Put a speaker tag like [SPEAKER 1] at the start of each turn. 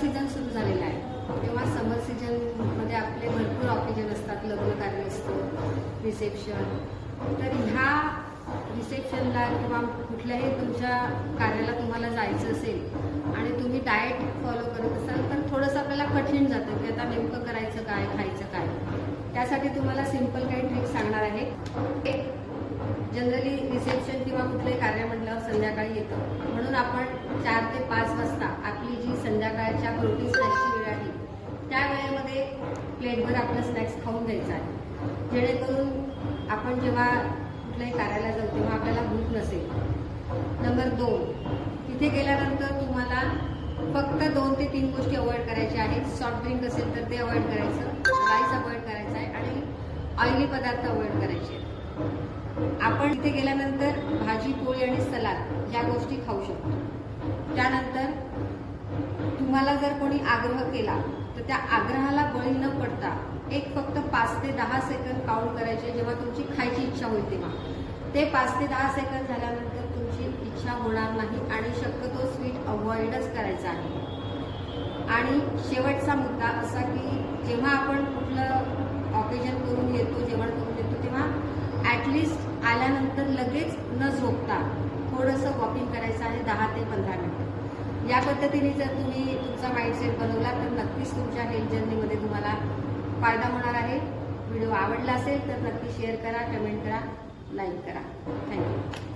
[SPEAKER 1] Season सुरू झालेला आहे, तेव्हा समर सीझनमध्ये आपले भरपूर ऑकेजन असतात, लग्न कार्य असतं, रिसेप्शन. तर ह्या रिसेप्शनला किंवा कुठल्याही तुमच्या कार्याला तुम्हाला जायचं असेल आणि तुम्ही डाएट फॉलो करत असाल तर थोडंसं आपल्याला कठीण जातं की आता नेमकं करायचं काय, खायचं काय. त्यासाठी तुम्हाला सिंपल काही ट्रिक्स सांगणार आहे. एक, जनरली रिसेप्शन किंवा कुठलंही कार्य म्हटल्यावर संध्याकाळी येतं, म्हणून आपण 4 ते 5 वाजता आपली जी संध्याकाळच्या प्रोटीन स्नॅक्सची वेळ आहे त्या वेळेमध्ये प्लेटभर आपलं स्नॅक्स खाऊन द्यायचं आहे, जेणेकरून आपण जेव्हा कुठल्याही कार्याला जाऊ तेव्हा आपल्याला भूक नसेल. नंबर 2, तिथे गेल्यानंतर तुम्हाला फक्त 2 ते 3 गोष्टी अवॉइड करायच्या आहेत. सॉफ्ट ड्रिंक असेल तर ते अवॉइड करायचं, राईस अवॉइड करायचा आहे आणि ऑइली पदार्थ अवॉइड करायचे आहेत. आपण तिथे गेल्यानंतर भाजी, पोळी आणि सलाद ह्या गोष्टी खाऊ शकतो. त्यानंतर तुम्हाला जर कोणी आग्रह केला तर त्या आग्रहाला बळी न पडता एक फक्त 5 ते 10 सेकंद काउंट करायचे. जेव्हा तुमची खायची इच्छा होईल तेव्हा ते 5 ते 10 सेकंद झाल्यानंतर तुमची इच्छा होणार नाही आणि शक्यतो स्वीट अवॉइडच करायचा आहे. आणि शेवटचा मुद्दा असा की जेव्हा आपण कुठलं ऑकेजन करून येतो, जेवण करून येतो, तेव्हा ॲटलिस्ट आल्यानंतर लगेच न झोपता थोडंसं वॉकिंग करायचं आहे 10 ते 15 मिनिटं. या पद्धतीने जर तुम्ही तुमचा माइंडसेट बनवला तर नक्कीच तुमच्या हेल्थ जर्नीमध्ये तुम्हाला फायदा होणार आहे. व्हिडिओ आवडला असेल तर नक्की शेअर करा, कमेंट करा, लाईक करा. थँक्यू.